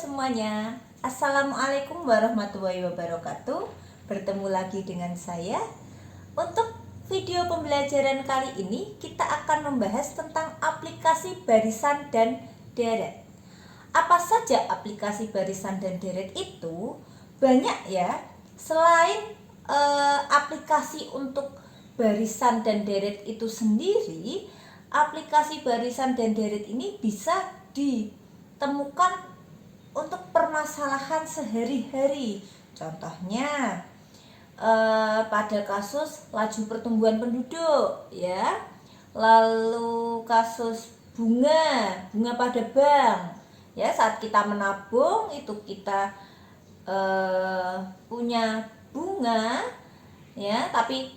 semuanya, Assalamualaikum warahmatullahi wabarakatuh. Bertemu lagi dengan saya. Untuk video pembelajaran kali ini kita akan membahas tentang aplikasi barisan dan deret. Apa saja aplikasi barisan dan deret itu? Banyak ya. Selain aplikasi untuk barisan dan deret itu sendiri, aplikasi barisan dan deret ini bisa ditemukan untuk permasalahan sehari-hari. Contohnya pada kasus laju pertumbuhan penduduk ya, lalu kasus bunga pada bank ya. Saat kita menabung itu kita punya bunga ya, tapi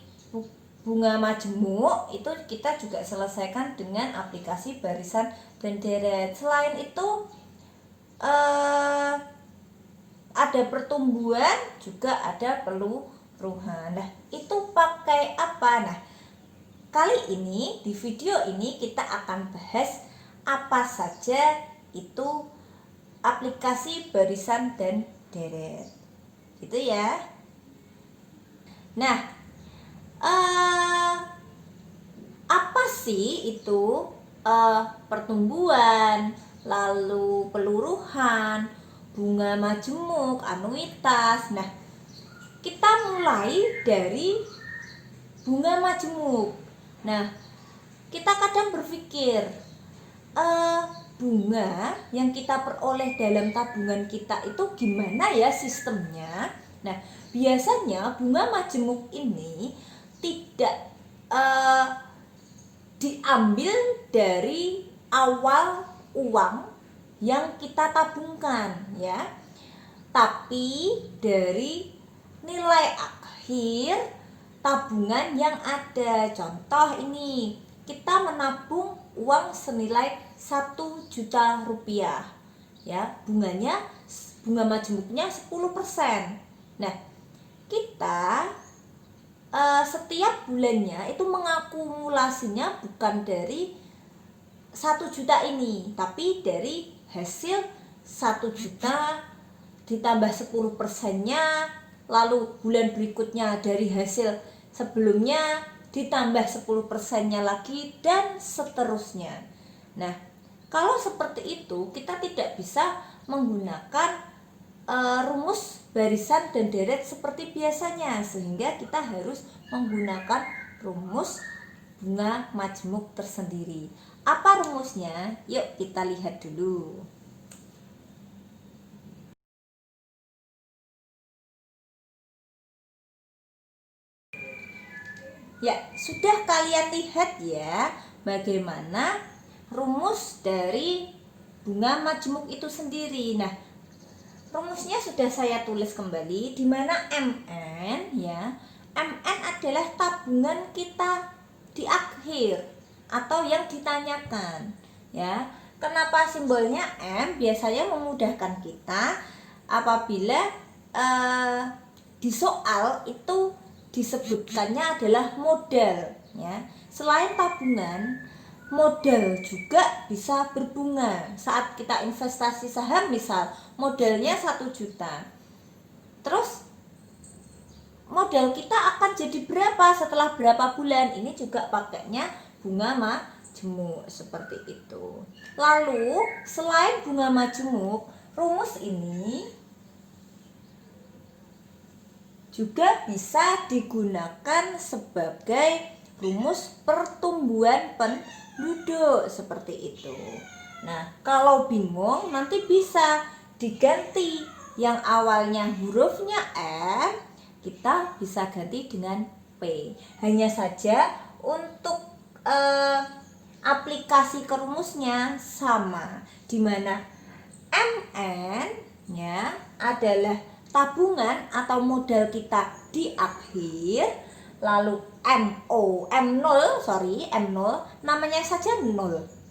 bunga majemuk itu kita juga selesaikan dengan aplikasi barisan dan deret. Selain itu ada pertumbuhan, juga ada peluruhan. Nah, itu pakai apa? Nah, kali ini di video ini kita akan bahas apa saja itu aplikasi barisan dan deret. Gitu ya. Nah, apa sih itu pertumbuhan, lalu peluruhan, bunga majemuk, anuitas? Nah, kita mulai dari bunga majemuk. Nah, kita kadang berpikir bunga yang kita peroleh dalam tabungan kita itu gimana ya sistemnya? Nah, biasanya bunga majemuk ini tidak diambil dari awal uang yang kita tabungkan ya, tapi dari nilai akhir tabungan yang ada. Contoh ini, kita menabung uang senilai 1 juta rupiah ya, bunganya, bunga majemuknya 10%. Nah, kita setiap bulannya itu mengakumulasinya bukan dari 1 juta ini, tapi dari hasil 1 juta ditambah 10%-nya, lalu bulan berikutnya dari hasil sebelumnya ditambah 10%-nya lagi, dan seterusnya. Nah, kalau seperti itu kita tidak bisa menggunakan rumus barisan dan deret seperti biasanya, sehingga kita harus menggunakan rumus bunga majemuk tersendiri. Apa rumusnya? Yuk kita lihat dulu. Ya, sudah kalian lihat ya bagaimana rumus dari bunga majemuk itu sendiri. Nah, rumusnya sudah saya tulis kembali, di mana MN ya. MN adalah tabungan kita di akhir atau yang ditanyakan ya. Kenapa simbolnya M? Biasanya memudahkan kita apabila di soal itu disebutkannya adalah modal ya. Selain tabungan, modal juga bisa berbunga. Saat kita investasi saham misal, modalnya 1 juta. Terus modal kita akan jadi berapa setelah berapa bulan? Ini juga pakainya bunga majemuk seperti itu. Lalu selain bunga majemuk, rumus ini juga bisa digunakan sebagai rumus pertumbuhan penduduk seperti itu. Nah, kalau bingung nanti bisa diganti yang awalnya hurufnya M, kita bisa ganti dengan P. Hanya saja untuk aplikasi ke rumusnya sama, dimana MN nya adalah tabungan atau modal kita di akhir, lalu M0 namanya saja 0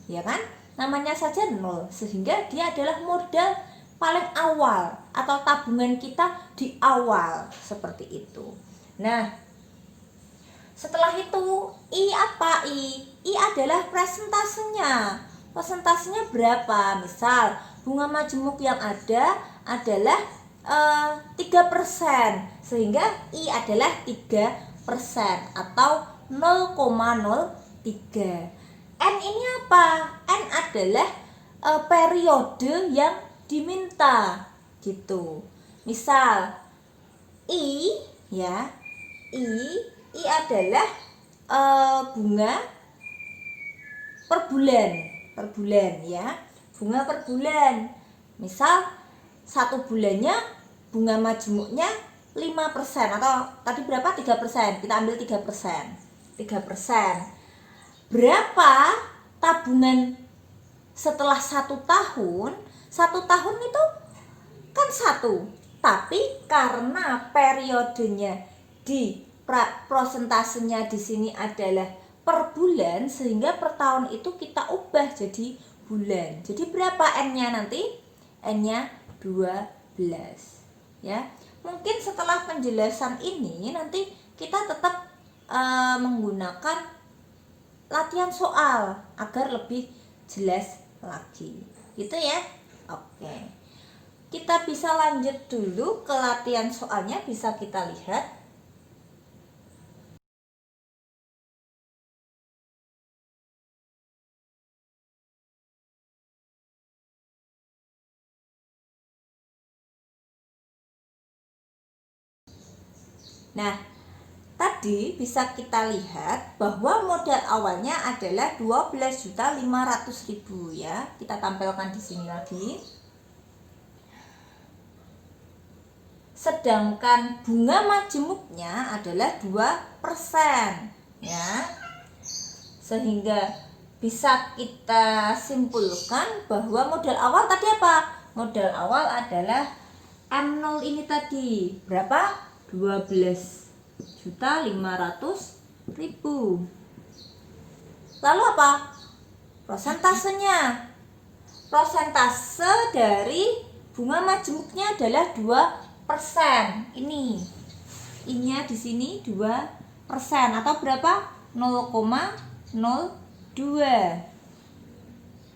ya kan, namanya saja 0, sehingga dia adalah modal paling awal atau tabungan kita di awal seperti itu. Nah, setelah itu I apa? I adalah presentasenya. Persentasenya berapa? Misal bunga majemuk yang ada adalah 3%, sehingga I adalah 3% atau 0,03. N ini apa? N adalah periode yang diminta gitu. Misal I ya, I adalah bunga per bulan ya, bunga per bulan. Misal 1 bulannya bunga majemuknya 5%, atau tadi berapa? 3%. Kita ambil 3%. Berapa tabungan setelah 1 tahun? 1 tahun itu kan 1, tapi karena periodenya di prosentasenya di sini adalah per bulan, sehingga per tahun itu kita ubah jadi bulan. Jadi berapa N-nya nanti? N-nya 12 ya. Mungkin setelah penjelasan ini nanti kita tetap menggunakan latihan soal agar lebih jelas lagi gitu ya. Oke, kita bisa lanjut dulu ke latihan soalnya, bisa kita lihat. Nah, tadi bisa kita lihat bahwa modal awalnya adalah 12.500.000 ya. Kita tampilkan di sini lagi. Sedangkan bunga majemuknya adalah 2% ya. Sehingga bisa kita simpulkan bahwa modal awal tadi apa? Modal awal adalah M0 ini tadi. Berapa? 12.500.000. Lalu apa? Prosentasenya. Prosentase dari bunga majemuknya adalah 2%. Ini. I-nya di sini 2% atau berapa? 0,02.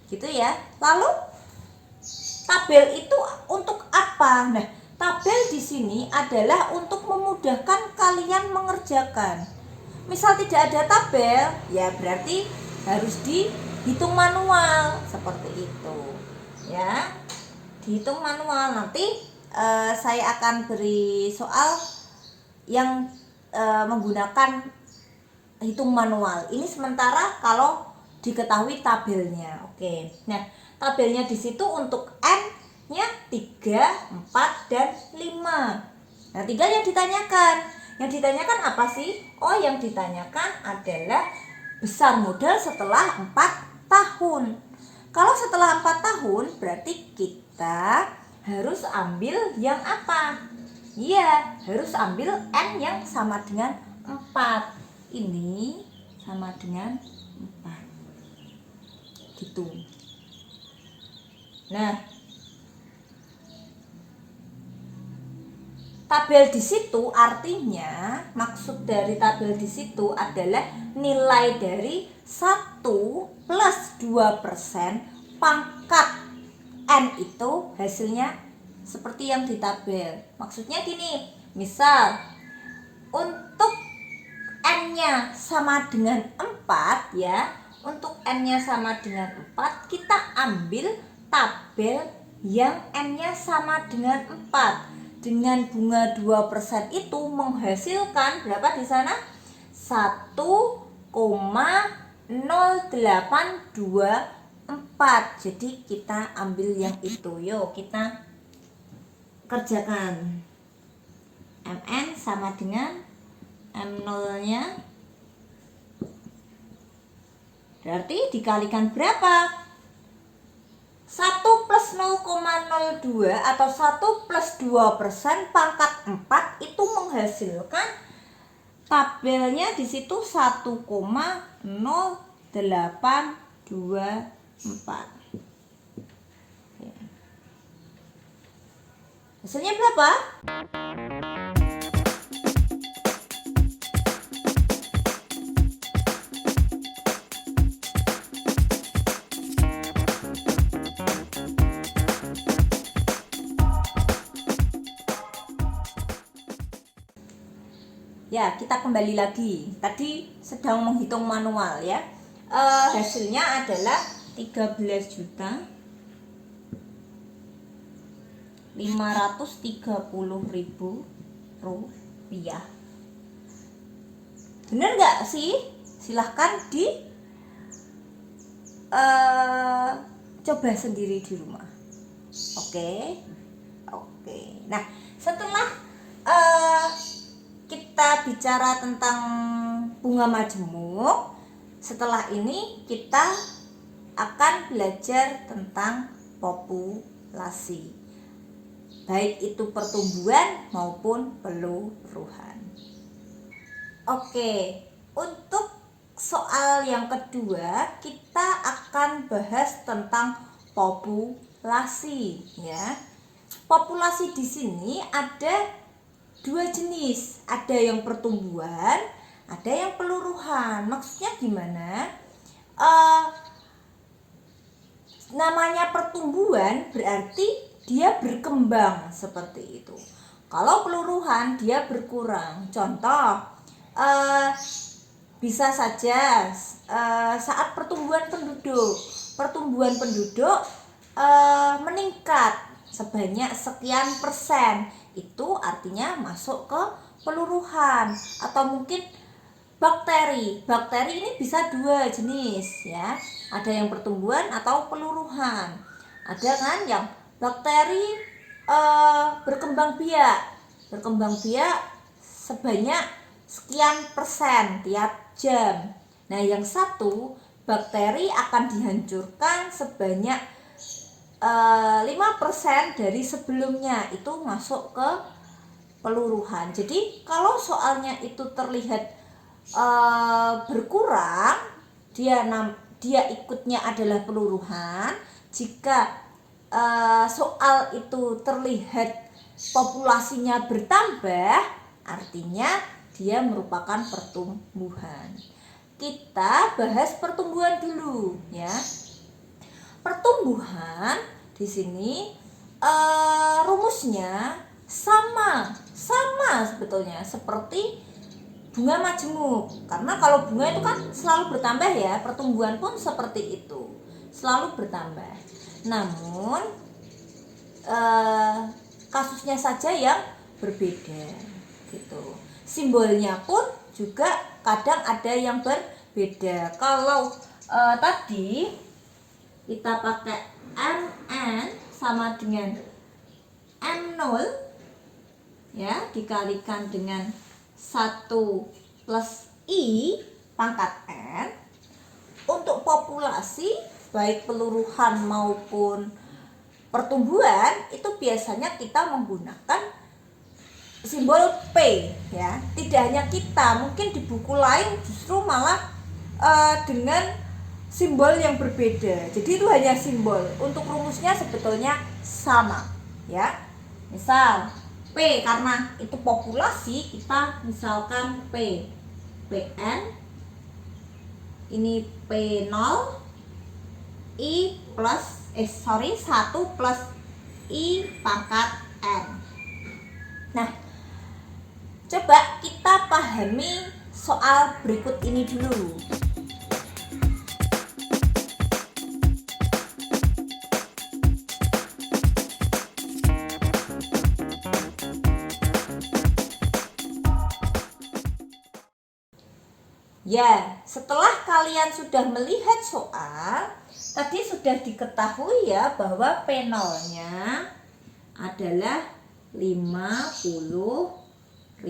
Gitu ya. Lalu tabel itu untuk apa? Nah, tabel di sini adalah untuk memudahkan kalian mengerjakan. Misal tidak ada tabel, ya berarti harus dihitung manual seperti itu. Ya, dihitung manual. Nanti saya akan beri soal yang menggunakan hitung manual. Ini sementara kalau diketahui tabelnya. Oke. Nah, tabelnya di situ untuk N nya 3, 4, dan 5. Nah, 3 yang ditanyakan. Yang ditanyakan apa sih? Oh, yang ditanyakan adalah besar modal setelah 4 tahun. Kalau setelah 4 tahun berarti kita harus ambil yang apa? Iya, harus ambil N yang sama dengan 4. Ini sama dengan 4. Gitu. Nah, tabel di situ artinya, maksud dari tabel di situ adalah nilai dari 1 plus 2% pangkat N itu hasilnya seperti yang di tabel. Maksudnya gini, misal untuk N-nya sama dengan 4 ya, untuk N-nya sama dengan 4, kita ambil tabel yang N-nya sama dengan 4. Dengan bunga 2% itu menghasilkan berapa di sana? 1,0824. Jadi kita ambil yang itu. Yuk kita kerjakan. MN sama dengan M0 nya berarti dikalikan berapa? 1 plus 0,02 atau 1 plus 2% pangkat 4 itu menghasilkan tabelnya di situ 1,0824. Hasilnya berapa? Ya, kita kembali lagi. Tadi sedang menghitung manual ya. Hasilnya adalah 13.530.000 rupiah. Bener nggak sih? Silahkan coba sendiri di rumah. Oke. Nah, setelah kita bicara tentang bunga majemuk, setelah ini kita akan belajar tentang populasi, baik itu pertumbuhan maupun peluruhan. Oke, untuk soal yang kedua kita akan bahas tentang populasi ya. Populasi di sini ada dua jenis, ada yang pertumbuhan, ada yang peluruhan. Maksudnya gimana? Namanya pertumbuhan berarti dia berkembang seperti itu. Kalau peluruhan dia berkurang. Contoh, bisa saja saat pertumbuhan penduduk meningkat sebanyak sekian persen, itu artinya masuk ke peluruhan. Atau mungkin bakteri ini bisa dua jenis ya, ada yang pertumbuhan atau peluruhan. Ada kan yang bakteri berkembang biak sebanyak sekian persen tiap jam. Nah, yang satu bakteri akan dihancurkan sebanyak 5% dari sebelumnya, itu masuk ke peluruhan. Jadi kalau soalnya itu terlihat berkurang, dia ikutnya adalah peluruhan. Jika soal itu terlihat populasinya bertambah, artinya dia merupakan pertumbuhan. Kita bahas pertumbuhan dulu ya. Pertumbuhan di sini rumusnya sama sebetulnya seperti bunga majemuk. Karena kalau bunga itu kan selalu bertambah ya, pertumbuhan pun seperti itu, selalu bertambah. Namun kasusnya saja yang berbeda gitu. Simbolnya pun juga kadang ada yang berbeda. Kalau tadi kita pakai MN sama dengan M0 ya, dikalikan dengan 1 plus I pangkat N. Untuk populasi baik peluruhan maupun pertumbuhan itu biasanya kita menggunakan simbol P ya. Tidak hanya kita, mungkin di buku lain justru malah dengan simbol yang berbeda. Jadi itu hanya simbol. Untuk rumusnya sebetulnya sama ya. Misal P, karena itu populasi, kita misalkan PN ini P0 1 plus I pangkat N. Nah, coba kita pahami soal berikut ini dulu. Ya, setelah kalian sudah melihat soal, tadi sudah diketahui ya bahwa P0-nya adalah 50.000.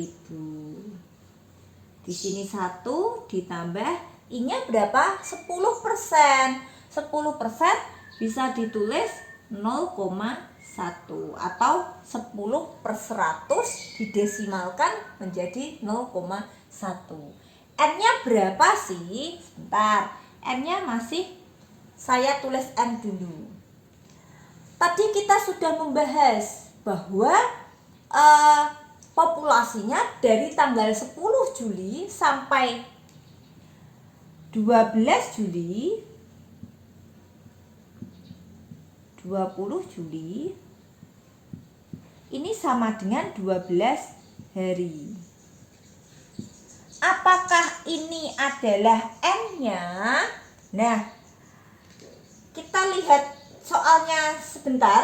Di sini 1 ditambah I-nya berapa? 10%. 10% bisa ditulis 0,1 atau 10/100 didesimalkan menjadi 0,1. N-nya berapa sih? Sebentar, N-nya masih saya tulis N dulu. Tadi kita sudah membahas bahwa populasinya dari tanggal 10 Juli sampai 12 Juli 20 Juli ini sama dengan 12 hari. apakah ini adalah N-nya? Nah, kita lihat soalnya sebentar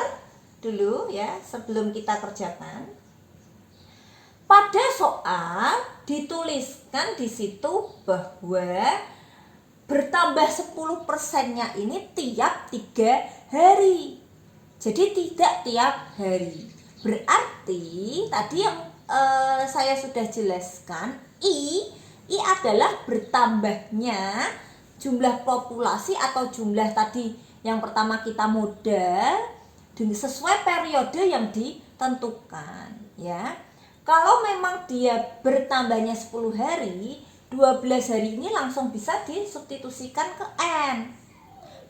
dulu ya, sebelum kita kerjakan. Pada soal dituliskan di situ bahwa bertambah 10%-nya ini tiap 3 hari. Jadi tidak tiap hari. Berarti tadi yang saya sudah jelaskan, I adalah bertambahnya jumlah populasi atau jumlah tadi yang pertama kita modal sesuai periode yang ditentukan ya. Kalau memang dia bertambahnya 10 hari, 12 hari ini langsung bisa disubstitusikan ke N.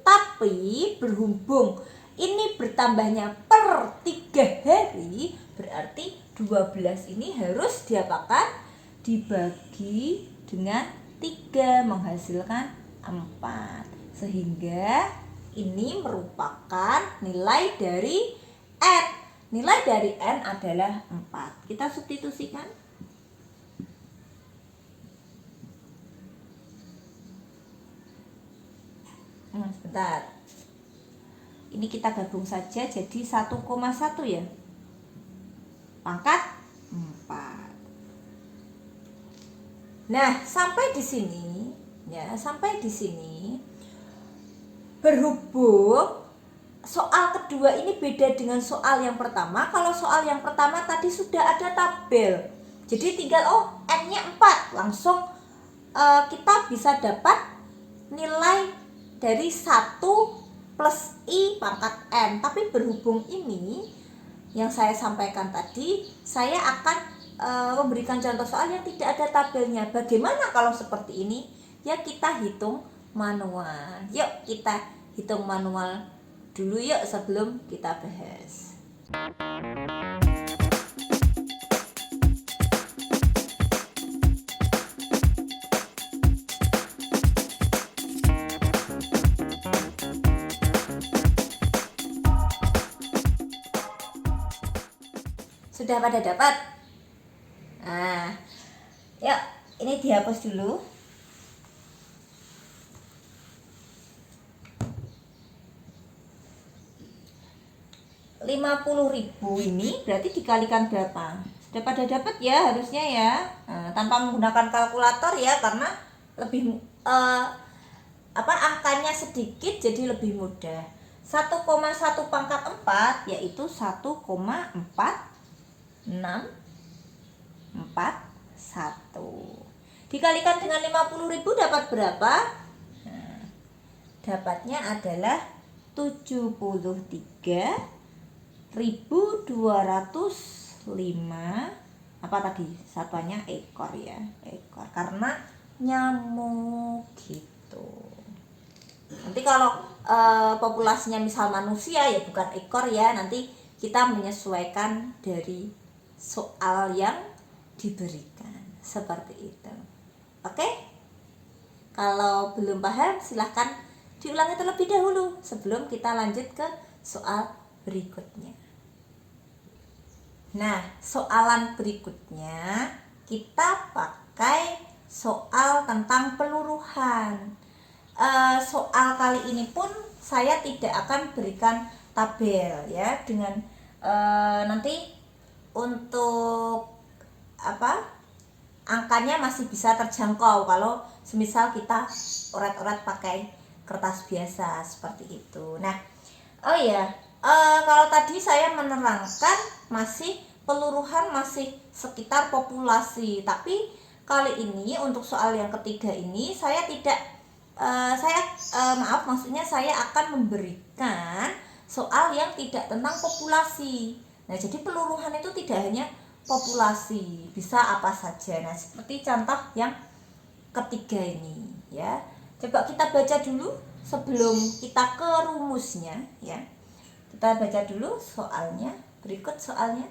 Tapi berhubung ini bertambahnya per 3 hari, berarti 12 ini harus diapakan? Dibagi dengan 3 menghasilkan 4. Sehingga ini merupakan nilai dari N. Nilai dari N adalah 4. Kita substitusikan. Sebentar. Ini kita gabung saja jadi 1,1 ya. Pangkat 4. Nah, sampai di sini ya, sampai di sini berhubung soal kedua ini beda dengan soal yang pertama. Kalau soal yang pertama tadi sudah ada tabel. Jadi tinggal N-nya 4, langsung kita bisa dapat nilai dari 1 plus I pangkat N. Tapi berhubung ini yang saya sampaikan tadi, saya akan memberikan contoh soal yang tidak ada tabelnya. Bagaimana kalau seperti ini? Ya kita hitung manual. Yuk kita hitung manual dulu yuk sebelum kita bahas. Sudah pada dapat? Nah, yuk ini dihapus dulu. Rp50.000 ini berarti dikalikan berapa? Sudah pada dapat ya harusnya ya. Nah, tanpa menggunakan kalkulator ya, karena lebih angkanya sedikit jadi lebih mudah. 1,1 pangkat 4 yaitu 1,461. Dikalikan dengan 50.000 dapat berapa? Nah, dapatnya adalah 73.205. Apa tadi? Satuannya ekor ya, ekor karena nyamuk gitu. Nanti kalau populasinya misal manusia ya bukan ekor ya, nanti kita menyesuaikan dari soal yang diberikan seperti itu. Oke? Kalau belum paham silahkan diulangi terlebih dahulu sebelum kita lanjut ke soal berikutnya. Nah, soalan berikutnya kita pakai soal tentang peluruhan. Soal kali ini pun saya tidak akan berikan tabel ya, dengan nanti untuk angkanya masih bisa terjangkau kalau semisal kita oret-oret pakai kertas biasa seperti itu. Nah, kalau tadi saya menerangkan masih peluruhan masih sekitar populasi, tapi kali ini untuk soal yang ketiga ini saya tidak maksudnya saya akan memberikan soal yang tidak tentang populasi. Nah, jadi peluruhan itu tidak hanya populasi, bisa apa saja. Nah, seperti contoh yang ketiga ini ya. Coba kita baca dulu sebelum kita ke rumusnya ya. Kita baca dulu soalnya. Berikut soalnya.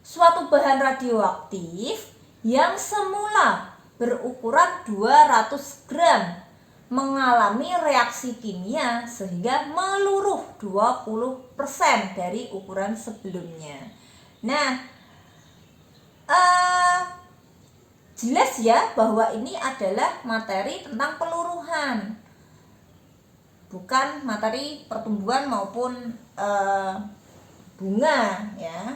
Suatu bahan radioaktif yang semula berukuran 200 gram mengalami reaksi kimia sehingga meluruh 20% dari ukuran sebelumnya. Nah, jelas ya bahwa ini adalah materi tentang peluruhan, bukan materi pertumbuhan maupun bunga ya.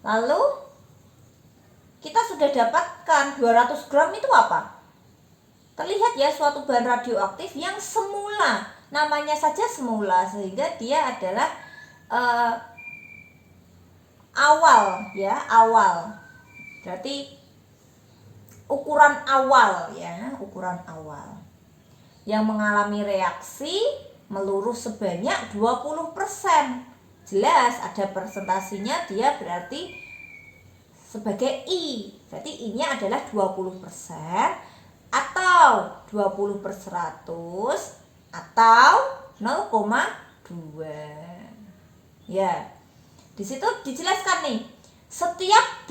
Lalu kita sudah dapatkan 200 gram itu apa? Terlihat ya, suatu bahan radioaktif yang semula, namanya saja semula, sehingga dia adalah awal ya, awal. Berarti ukuran awal ya, ukuran awal yang mengalami reaksi meluruh sebanyak 20%. Jelas ada persentasinya, dia berarti sebagai I. Berarti I-nya adalah 20% atau 20/100 atau 0,2. Ya. Di situ dijelaskan nih, setiap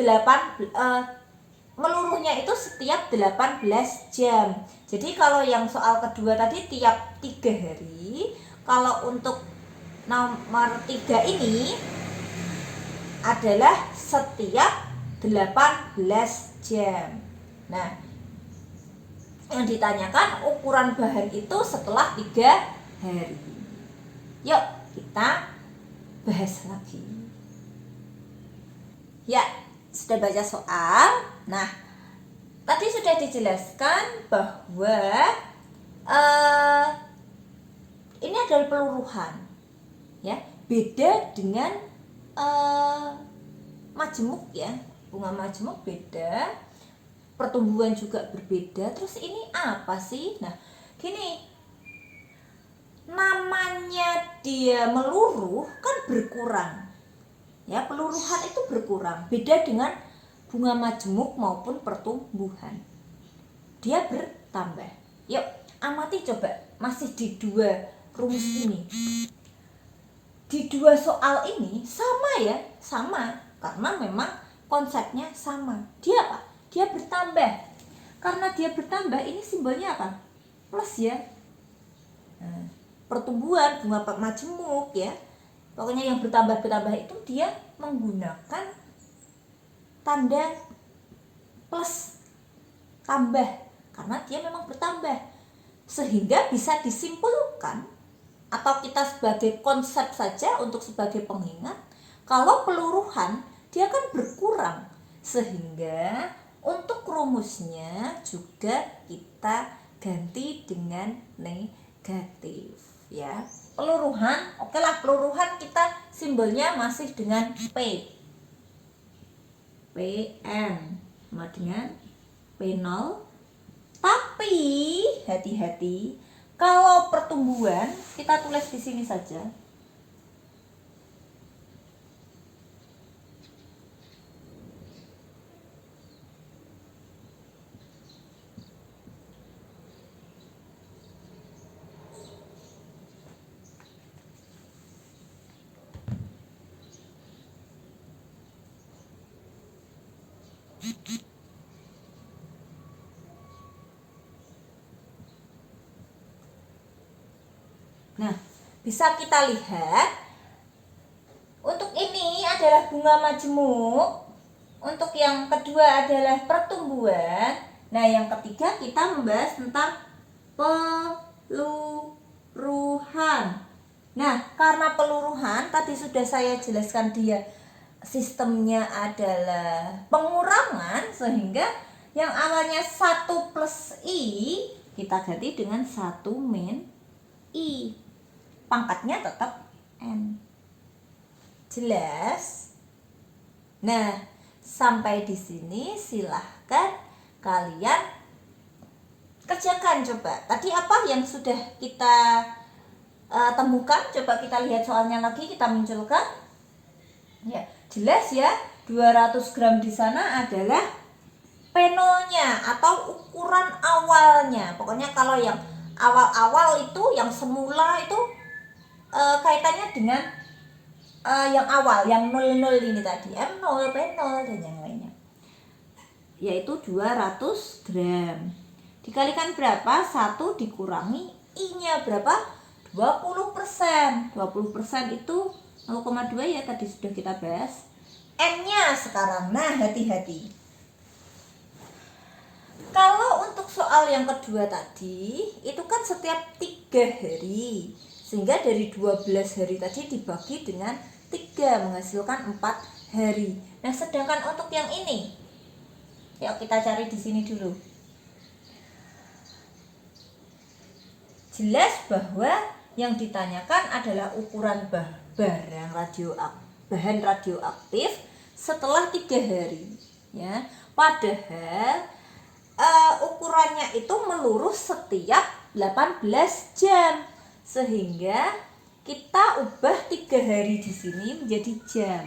meluruhnya itu setiap 18 jam. Jadi kalau yang soal kedua tadi tiap 3 hari, kalau untuk nomor 3 ini adalah setiap 18 jam. Nah, yang ditanyakan ukuran bahan itu setelah 3 hari. Yuk kita bahas lagi. Ya, sudah baca soal. Nah, tadi sudah dijelaskan bahwa ini adalah peluruhan, ya, beda dengan majemuk ya, bunga majemuk beda, pertumbuhan juga berbeda. Terus ini apa sih? Nah, gini, namanya dia meluruh kan berkurang. Ya, peluruhan itu berkurang. Beda dengan bunga majemuk maupun pertumbuhan, dia bertambah. Yuk, amati coba, masih di 2 rumus ini. Di 2 soal ini sama ya, sama. Karena memang konsepnya sama. Dia apa? Dia bertambah. Karena dia bertambah, ini simbolnya apa? Plus ya. Nah, pertumbuhan bunga majemuk ya, pokoknya yang bertambah itu dia menggunakan tanda plus, tambah, karena dia memang bertambah, sehingga bisa disimpulkan atau kita sebagai konsep saja untuk sebagai pengingat, kalau peluruhan dia kan berkurang, sehingga untuk rumusnya juga kita ganti dengan negatif ya. Peluruhan, oke lah, peluruhan kita simbolnya masih dengan P, PN sama dengan P0. Tapi hati-hati, kalau pertumbuhan kita tulis di sini saja. Nah, bisa kita lihat untuk ini adalah bunga majemuk, untuk yang kedua adalah pertumbuhan. Nah, yang ketiga kita membahas tentang peluruhan. Nah, karena peluruhan tadi sudah saya jelaskan, dia sistemnya adalah pengurangan, sehingga yang awalnya 1 plus I kita ganti dengan 1 min I. Pangkatnya tetap N. Jelas? Nah, sampai di sini silahkan kalian kerjakan coba. Tadi apa yang sudah kita temukan? Coba kita lihat soalnya lagi, kita munculkan. Ya, jelas ya, 200 gram di sana adalah P0-nya atau ukuran awalnya. Pokoknya kalau yang awal-awal itu, yang semula itu kaitannya dengan yang awal, yang 00 ini tadi, M0, P0 dan yang lainnya, yaitu 200 gram. Dikalikan berapa? 1 dikurangi I-nya berapa? 20%. 20% itu 0,2 ya, tadi sudah kita bahas. N-nya sekarang, nah hati-hati. Kalau untuk soal yang kedua tadi, itu kan setiap 3 hari. Sehingga dari 12 hari tadi dibagi dengan 3 menghasilkan 4 hari. Nah, sedangkan untuk yang ini, yuk kita cari di sini dulu. Jelas bahwa yang ditanyakan adalah ukuran bahan radioaktif setelah 3 hari, ya. Padahal ukurannya itu meluruh setiap 18 jam, sehingga kita ubah 3 hari di sini menjadi jam.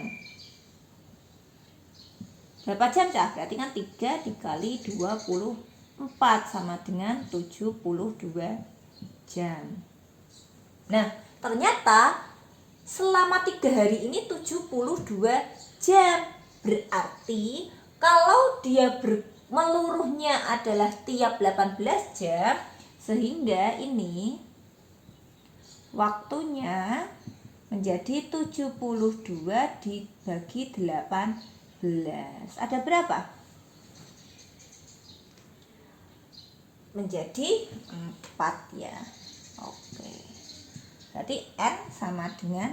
Berapa jam, Cah? Berarti kan 3 dikali 24 sama dengan 72 jam. Nah, ternyata selama 3 hari ini 72 jam. Berarti kalau dia meluruhnya adalah tiap 18 jam, sehingga ini waktunya menjadi 72 dibagi 18. Ada berapa? Menjadi 4 ya. Oke. Berarti N sama dengan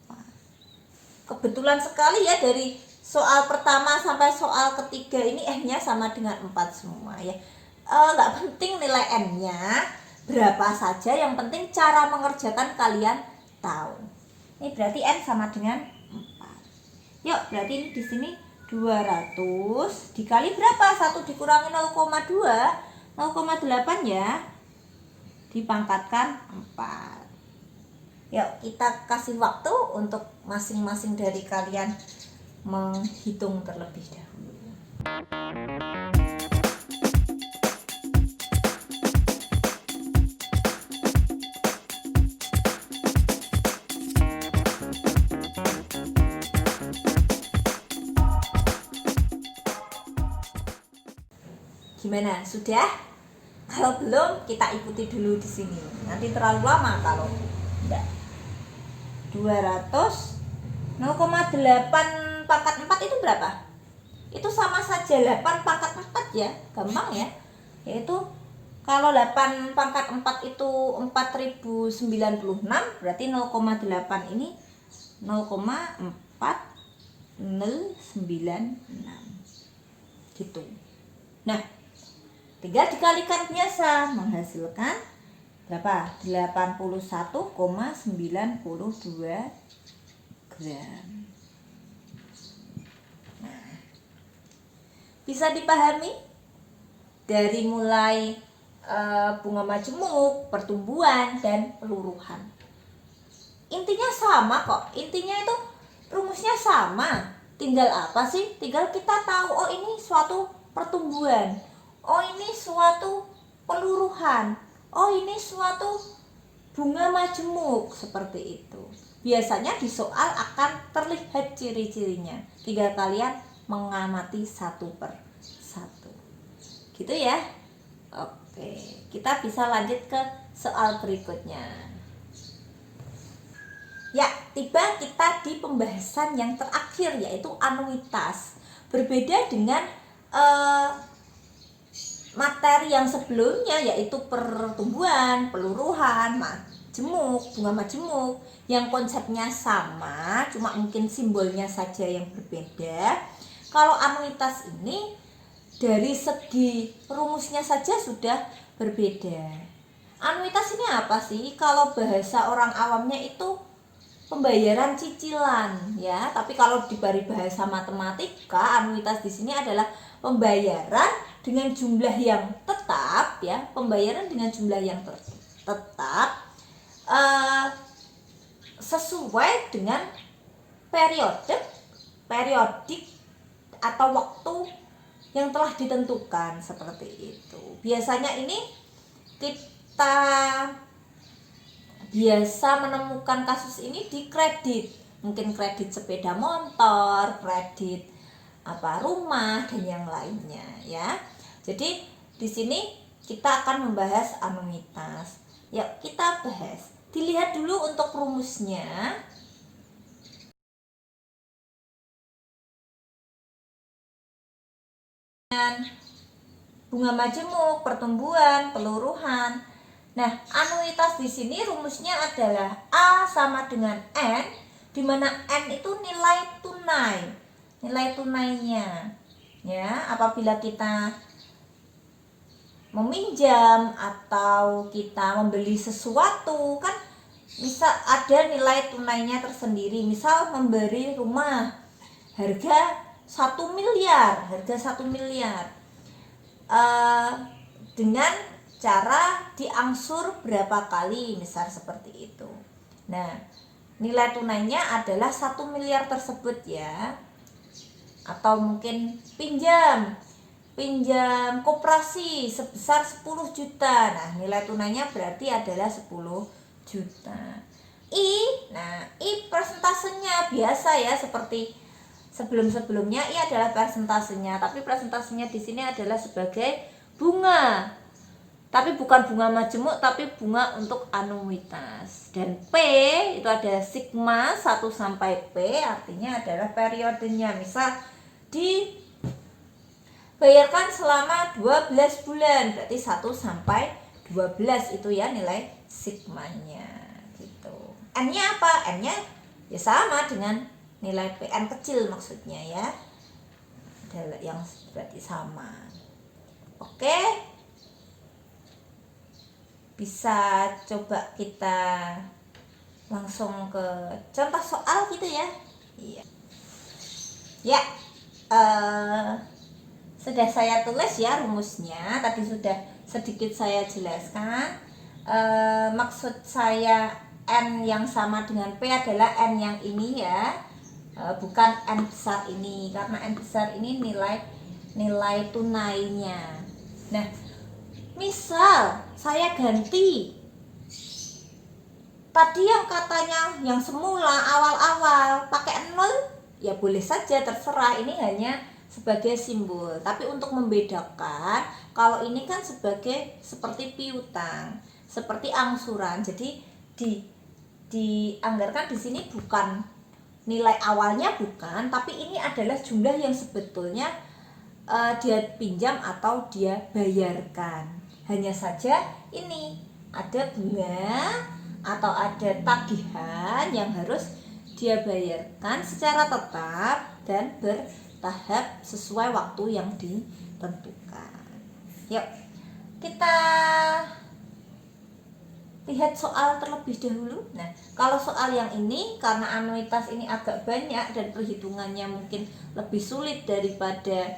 4. Kebetulan sekali ya, dari soal pertama sampai soal ketiga ini N-nya sama dengan 4 semua ya. Nggak penting nilai N-nya berapa saja, yang penting cara mengerjakan kalian tahu. Ini berarti N sama dengan 4. Yuk, berarti ini di sini 200 dikali berapa? 1 dikurangi 0,2, 0,8 ya. Dipangkatkan 4. Yuk, kita kasih waktu untuk masing-masing dari kalian menghitung terlebih dahulu. Gimana? Sudah? Kalau belum, kita ikuti dulu di sini. Nanti terlalu lama kalau enggak. 200 0,8 pangkat 4 itu berapa? Itu sama saja 8 pangkat 4 ya. Gampang ya. Yaitu kalau 8 pangkat 4 itu 4096, berarti 0,8 ini 0,4096 gitu. Nah, tinggal dikalikan biasa, menghasilkan berapa? 81,92 gram. Nah, bisa dipahami dari mulai bunga majemuk, pertumbuhan, dan peluruhan. Intinya sama kok. Intinya itu rumusnya sama. Tinggal apa sih? Tinggal kita tahu, oh ini suatu pertumbuhan, oh ini suatu peluruhan, oh ini suatu bunga majemuk, seperti itu. Biasanya di soal akan terlihat ciri-cirinya. Tinggal kalian mengamati satu per satu. Gitu ya. Oke, kita bisa lanjut ke soal berikutnya. Ya, tiba kita di pembahasan yang terakhir, yaitu anuitas. Berbeda dengan materi yang sebelumnya, yaitu pertumbuhan, peluruhan, majemuk, bunga majemuk, yang konsepnya sama, cuma mungkin simbolnya saja yang berbeda. Kalau anuitas ini dari segi rumusnya saja sudah berbeda. Anuitas ini apa sih? Kalau bahasa orang awamnya itu pembayaran cicilan ya, tapi kalau di bahasa matematika, anuitas di sini adalah pembayaran dengan jumlah yang tetap ya, pembayaran dengan jumlah yang tetap sesuai dengan periodik atau waktu yang telah ditentukan, seperti itu. Biasanya ini kita biasa menemukan kasus ini di kredit, mungkin kredit sepeda motor, kredit rumah, dan yang lainnya ya. Jadi di sini kita akan membahas anuitas. Yuk kita bahas. Dilihat dulu untuk rumusnya. Dan bunga majemuk, pertumbuhan, peluruhan. Nah, anuitas di sini rumusnya adalah A sama dengan N, di mana N itu nilai tunai. Nilai tunainya. Ya, apabila kita meminjam atau kita membeli sesuatu kan bisa ada nilai tunainya tersendiri. Misal memberi rumah harga 1 miliar, dengan cara diangsur berapa kali, misal seperti itu. Nah, nilai tunainya adalah 1 miliar tersebut ya. Atau mungkin pinjam koperasi sebesar 10 juta. Nah, nilai tunainya berarti adalah 10 juta. I persentasenya biasa ya, seperti sebelum-sebelumnya I adalah persentasenya, tapi persentasenya di sini adalah sebagai bunga. Tapi bukan bunga majemuk, tapi bunga untuk anuitas. Dan P itu ada sigma 1 sampai P, artinya adalah periodenya. Misal dibayarkan selama 12 bulan, berarti 1 sampai 12 itu ya nilai sigmanya gitu. N-nya apa? N-nya ya sama dengan nilai P, N kecil maksudnya ya. Adalah yang berarti sama. Oke. Bisa coba kita langsung ke contoh soal gitu ya. Iya. Ya. Sudah saya tulis ya rumusnya, tadi sudah sedikit saya jelaskan. Maksud saya N yang sama dengan P adalah N yang ini ya, bukan N besar ini, karena N besar ini nilai tunainya. Nah, misal saya ganti tadi yang katanya yang semula awal-awal pakai 0, ya boleh saja, terserah, ini hanya sebagai simbol. Tapi untuk membedakan, kalau ini kan sebagai seperti piutang, seperti angsuran. Jadi dianggarkan di sini bukan nilai awalnya, bukan, tapi ini adalah jumlah yang sebetulnya dia pinjam atau dia bayarkan. Hanya saja ini ada bunga atau ada tagihan yang harus dia bayarkan secara tetap dan bertahap sesuai waktu yang ditentukan. Yuk, kita lihat soal terlebih dahulu. Nah, kalau soal yang ini, karena anuitas ini agak banyak dan perhitungannya mungkin lebih sulit daripada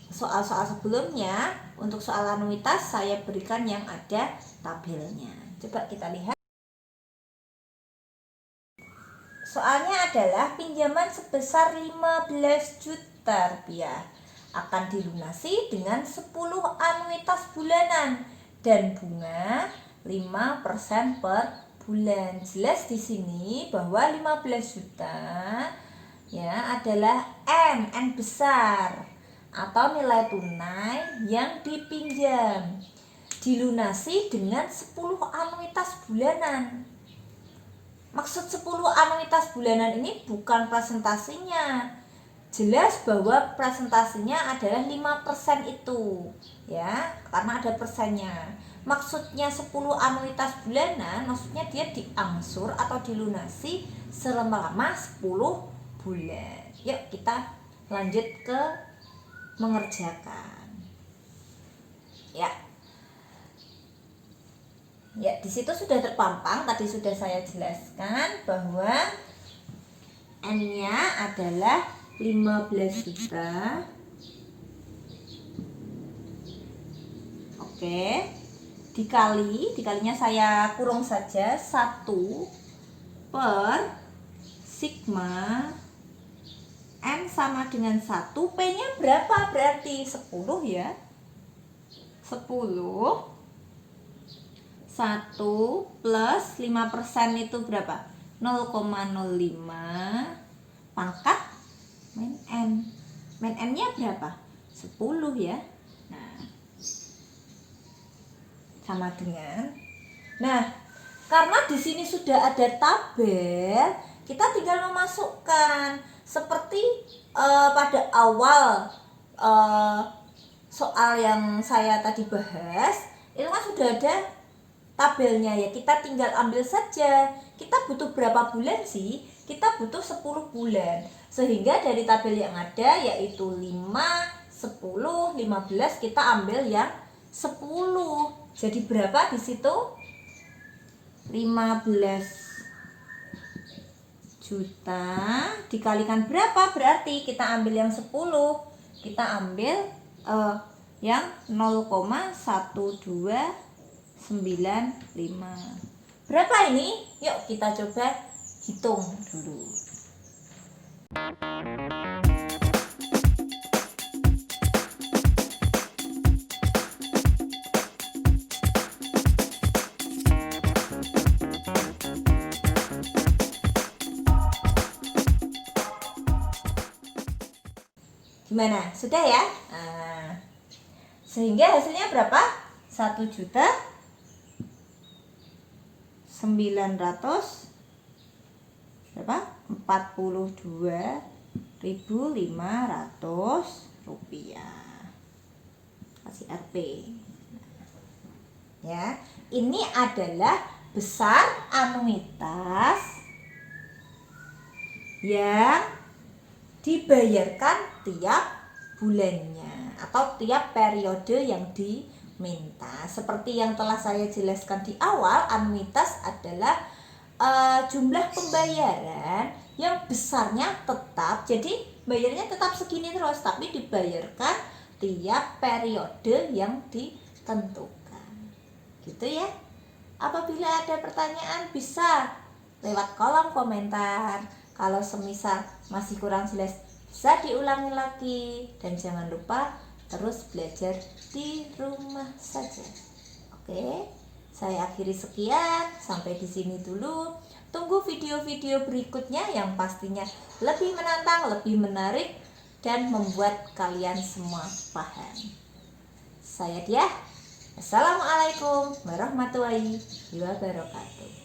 soal-soal sebelumnya, untuk soal anuitas saya berikan yang ada tabelnya. Coba kita lihat. Soalnya adalah pinjaman sebesar 15 juta rupiah akan dilunasi dengan 10 anuitas bulanan dan bunga 5% per bulan. Jelas di sini bahwa 15 juta ya adalah N besar atau nilai tunai yang dipinjam, dilunasi dengan 10 anuitas bulanan. Maksud 10 anuitas bulanan ini bukan presentasinya. Jelas bahwa presentasinya adalah 5% itu ya, karena ada persennya. Maksudnya 10 anuitas bulanan, maksudnya dia diangsur atau dilunasi selama 10 bulan. Yuk kita lanjut ke mengerjakan. Ya, di situ sudah terpampang, tadi sudah saya jelaskan bahwa N-nya adalah 15 juta. Oke. Dikalinya saya kurung saja 1 per sigma N sama dengan 1, P-nya berapa? Berarti 10 ya. 10 1 plus 5% itu berapa? 0,05 pangkat min N. Min N-nya berapa? 10 ya. Nah, sama dengan. Nah, karena di sini sudah ada tabel, kita tinggal memasukkan seperti pada awal soal yang saya tadi bahas, itu kan sudah ada tabelnya ya, kita tinggal ambil saja. Kita butuh berapa bulan sih? Kita butuh 10 bulan. Sehingga dari tabel yang ada yaitu 5, 10, 15, kita ambil yang 10. Jadi berapa di situ? 15 juta dikalikan berapa? Berarti kita ambil yang 10. Kita ambil yang 0,1295. Berapa ini? Yuk kita coba hitung dulu. Gimana? Sudah ya? Nah, sehingga hasilnya berapa? 1.900 berapa? 42.500 rupiah. Kasih RP. Ya, ini adalah besar anuitas yang dibayarkan tiap bulannya atau tiap periode yang diminta. Seperti yang telah saya jelaskan di awal, anuitas adalah jumlah pembayaran yang besarnya tetap, jadi bayarnya tetap segini terus, tapi dibayarkan tiap periode yang ditentukan. Gitu ya. Apabila ada pertanyaan bisa lewat kolom komentar. Kalau semisal masih kurang jelas bisa diulangi lagi, dan jangan lupa terus belajar di rumah saja. Oke, saya akhiri sekian, sampai di sini dulu. Tunggu video-video berikutnya yang pastinya lebih menantang, lebih menarik, dan membuat kalian semua paham. Saya Diah. Assalamualaikum warahmatullahi wabarakatuh.